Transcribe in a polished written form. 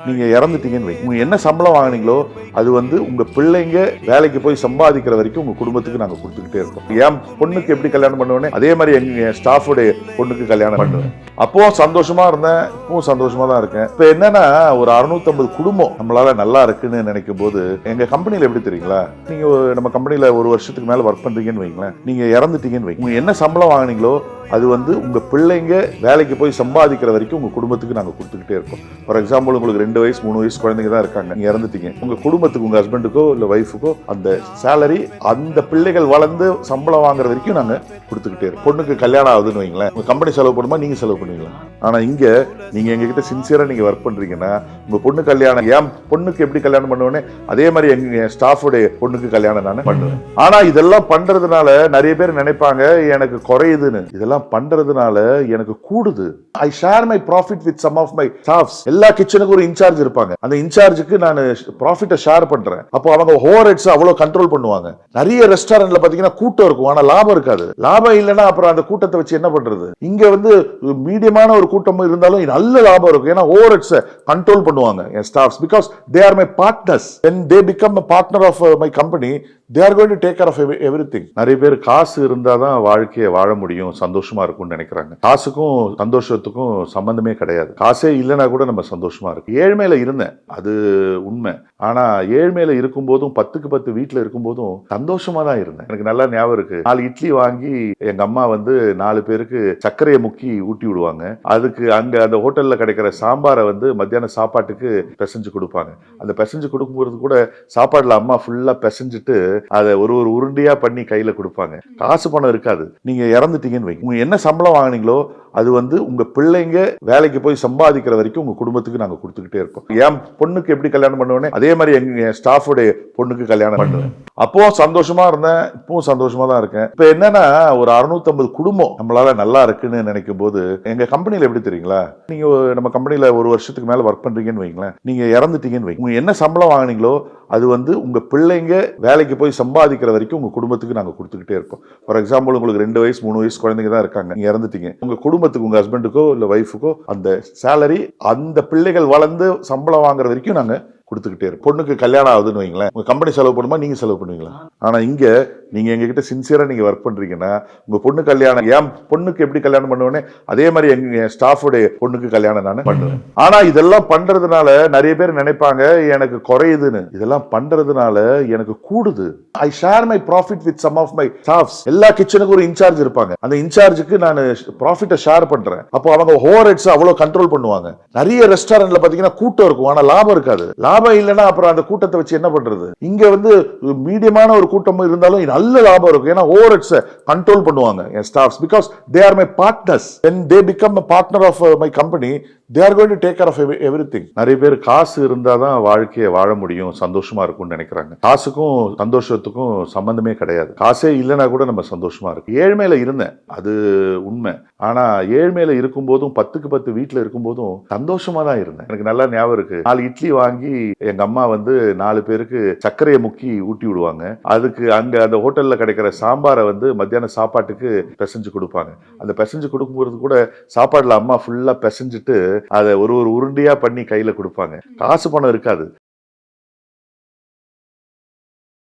நீங்க இறந்துட்டீங்கன்னு வைங்க, நீங்க என்ன சம்பளம் வாங்குனீங்களோ அது வந்து உங்க பிள்ளைங்க வேலைக்கு போய் சம்பாதிக்கிற வரைக்கும் உங்க குடும்பத்துக்கு நாங்க கொடுத்துக்கிட்டே இருக்கோம். என் பொண்ணுக்கு எப்படி கல்யாணம் பண்ணுவேனே அதே மாதிரி எங்க ஸ்டாஃபோட பொண்ணுக்கு கல்யாணம் பண்ணுவேன். அப்பவும் சந்தோஷமா இருந்தேன், இப்பவும் சந்தோஷமா தான் இருக்கேன். இப்ப என்னன்னா ஒரு 650 குடும்பம் நம்மளால நல்லா இருக்குன்னு நினைக்கும் போது எங்க கம்பெனில எப்படி தெரியுங்களா, நீங்க நம்ம கம்பெனில ஒரு வருஷத்துக்கு மேல ஒர்க் பண்றீங்கன்னு வைங்களேன், நீங்க இறந்துட்டீங்கன்னு வைங்க, நீங்க என்ன சம்பளம் வாங்குனீங்களோ அது வந்து உங்க பிள்ளைங்க வேலைக்கு போய் சம்பாதிக்கிற வரைக்கும் உங்க குடும்பத்துக்கு நாங்க கொடுத்துக்கிட்டே இருக்கோம். ஃபார் எக்ஸாம்பிள் உங்களுக்கு 2 வயசு 3 வயசு குழந்தைங்க தான் இருக்காங்க, நீங்க இறந்துட்டீங்க, உங்க குடும்பத்துக்கு உங்க ஹஸ்பண்டுக்கோ இல்ல ஒய்ஃபுக்கோ அந்த சேலரி அந்த பிள்ளைகள் வளர்ந்து சம்பளம் வாங்குற வரைக்கும் நாங்க கொடுத்துக்கிட்டே இருக்கோம். பொண்ணுக்கு கல்யாணம் ஆகுதுன்னு வைங்களேன், உங்க கம்பெனி செலவு பண்ணுமா நீங்க செலவு பண்ணுவீங்களா? ஆனா இங்க நீங்க எங்ககிட்ட சின்சியரா நீங்க ஒர்க் பண்றீங்கன்னா உங்க பொண்ணு கல்யாணம், என் பொண்ணுக்கு எப்படி கல்யாணம் பண்ணுவேனே அதே மாதிரி எங்க ஸ்டாஃபோட பொண்ணுக்கு கல்யாணம் நான் பண்ணுவேன். ஆனா இதெல்லாம் பண்றதுனால நிறைய பேர் நினைப்பாங்க எனக்கு குறையுதுன்னு, இதெல்லாம் பண்றதுனால எனக்கு கூடுது. I share my profit with some of my staffs. எல்லா கிச்சனுக்கும் ஒரு இன்சார்ஜ் இருப்பாங்க, அந்த இன்சார்ஜுக்கு நான் ப்ராஃபிட்டை ஷேர் பண்றேன். அப்போ அவங்க ஓவர் ஹெட்ஸ் அவ்வளவு கண்ட்ரோல் பண்ணுவாங்க. நிறைய ரெஸ்டாரண்ட்ல பாத்தீங்கன்னா கூட்டம் இருக்கும், ஆனா லாபம் இருக்காது. லாபம் இல்லைன்னா அப்புறம் அந்த கூட்டத்தை வச்சு என்ன பண்றது? இங்க வந்து மீடியமான ஒரு கூட்டம் இருந்தாலும் நல்ல லாபம் இருக்கும், ஏன்னா ஓவர் ஹெட்ஸ் கண்ட்ரோல் பண்ணுவாங்க என் staffs. Because they are my partners. when they become a partner of my company, they are going to take care of everything. நிறைய பேர் காசு இருந்தாதான் வாழ்க்கையை வாழ முடியும், சந்தோஷமா இருக்கும்னு நினைக்கிறாங்க. காசுக்கும் சந்தோஷத்துக்கும் சம்பந்தமே கிடையாது. காசே இல்லைன்னா கூட நம்ம சந்தோஷமா இருக்கு. ஏழ்மையில இருந்தேன், அது உண்மை. ஆனா ஏழ்மையில இருக்கும் போதும் 10க்கு 10 வீட்டுல இருக்கும் போதும் சந்தோஷமா தான் இருந்தேன். எனக்கு நல்லா ஞாபகம் இருக்கு, 4 இட்லி வாங்கி எங்க அம்மா வந்து 4 பேருக்கு சர்க்கரையை முக்கி ஊட்டி விடுவாங்க. அதுக்கு அங்க அந்த ஹோட்டல்ல கிடைக்கிற சாம்பாரை வந்து மத்தியான சாப்பாட்டுக்கு பிசைஞ்சு கொடுப்பாங்க. அந்த பிசைஞ்சு கொடுக்கும்போது கூட சாப்பாடுல அம்மா ஃபுல்லா பிசைஞ்சிட்டு அதை ஒரு ஒரு உருண்டையா பண்ணி கையில கொடுப்பாங்க. காசு பணம் இருக்காது. நீங்க இறந்துட்டீங்கன்னு வைங்க, நீங்க என்ன சம்பளம் வாங்குனீங்களோ அது வந்து உங்க பிள்ளைங்க வேலைக்கு போய் சம்பாதிக்கிற வரைக்கும் உங்க குடும்பத்துக்கு நாங்க கொடுத்துக்கிட்டே இருக்கோம். என் பொண்ணுக்கு எப்படி கல்யாணம் பண்ணுவேனே அதே மாதிரி எங்க ஸ்டாஃபோட பொண்ணுக்கு கல்யாணம் பண்ணுவேன். அப்பவும் சந்தோஷமா இருந்தேன், இப்பவும் சந்தோஷமா தான் இருக்கேன். இப்ப என்னன்னா ஒரு 650 குடும்பம் நம்மளால நல்லா இருக்குன்னு நினைக்கும் போது எங்க கம்பெனில எப்படி தெரியுங்களா, நீங்க நம்ம கம்பெனில ஒரு வருஷத்துக்கு மேல ஒர்க் பண்றீங்கன்னு வைங்களேன், நீங்க இறந்துட்டீங்கன்னு வைங்க, நீங்க என்ன சம்பளம் வாங்குனீங்களோ அது வந்து உங்க பிள்ளைங்க வேலைக்கு போய் சம்பாதிக்கிற வரைக்கும் உங்க குடும்பத்துக்கு நாங்க கொடுத்துக்கிட்டே இருக்கோம். ஃபார் எக்ஸாம்பிள் உங்களுக்கு 2 வயசு 3 வயசு குழந்தைங்க தான் இருக்காங்க, நீங்க இறந்துட்டீங்க, உங்க குடும்பத்துக்கு உங்க ஹஸ்பண்டுக்கோ இல்ல ஒய்ஃபுக்கோ அந்த சேலரி அந்த பிள்ளைகள் வளர்ந்து சம்பளம் வாங்குற வரைக்கும் நாங்க கொடுத்துக்கிட்டே இருக்கும். பொண்ணுக்கு கல்யாணம் ஆகுதுன்னு வைங்களேன், உங்க கம்பெனி செலவு பண்ணுமா நீங்க செலவு பண்ணுவீங்களா? ஆனா இங்க நீங்க எங்ககிட்ட சின்சியரா நீங்க ஒர்க் பண்றீங்கன்னா உங்க பொண்ணு கல்யாணம், என் பொண்ணுக்கு எப்படி கல்யாணம் பண்ணுவேனே அதே மாதிரி எங்க ஸ்டாஃபோட பொண்ணுக்கு கல்யாணம் நான் பண்ணுவேன். ஆனா இதெல்லாம் பண்றதுனால நிறைய பேர் நினைப்பாங்க எனக்கு குறையுதுன்னு, இதெல்லாம் பண்றதுனால எனக்கு கூடுது. I share my profit with some of my staffs. எல்லா கிச்சனுக்கும் ஒரு இன்சார்ஜ் இருப்பாங்க, அந்த இன்சார்ஜுக்கு நான் ப்ராஃபிட்டை ஷேர் பண்றேன். அப்போ அவங்க ஓவர் ஹெட்ஸ் அவ்வளவு கண்ட்ரோல் பண்ணுவாங்க. நிறைய ரெஸ்டாரண்ட்ல பாத்தீங்கன்னா கூட்டம் இருக்கும், ஆனா லாபம் இருக்காது. லாபம் இல்லைன்னா அப்புறம் அந்த கூட்டத்தை வச்சு என்ன பண்றது? இங்க வந்து மீடியமான ஒரு கூட்டம் இருந்தாலும் நல்ல லாபம் இருக்கும், ஏன்னா ஓவர் ஹெட்ஸ் கண்ட்ரோல் பண்ணுவாங்க என் staffs. Because they are my partners. when they become a partner of my company, they are going to take care of everything. நிறைய பேர் காசு இருந்தாதான் வாழ்க்கையை வாழ முடியும், சந்தோஷமா இருக்கும்னு நினைக்கிறாங்க. காசுக்கும் சந்தோஷத்துக்கும் சம்பந்தமே கிடையாது. காசே இல்லைன்னா கூட நம்ம சந்தோஷமா இருக்கு. ஏழ்மையில இருந்தேன், அது உண்மை. ஆனா ஏழ்மையில இருக்கும் போதும் 10க்கு 10 வீட்டுல இருக்கும் போதும் சந்தோஷமா தான் இருந்தேன். எனக்கு நல்லா ஞாபகம் இருக்கு, 4 இட்லி வாங்கி எங்க அம்மா வந்து 4 பேருக்கு சர்க்கரையை முக்கி ஊட்டி விடுவாங்க. அதுக்கு அங்க அந்த ஹோட்டல்ல கிடைக்கிற சாம்பாரை வந்து மத்தியான சாப்பாட்டுக்கு பிசைஞ்சு கொடுப்பாங்க. அந்த பிசைஞ்சு கொடுக்கும்போது கூட சாப்பாடுல அம்மா ஃபுல்லா பிசைஞ்சிட்டு அதை ஒரு ஒரு உருண்டையா பண்ணி கையில கொடுப்பாங்க. காசு பணம் இருக்காது.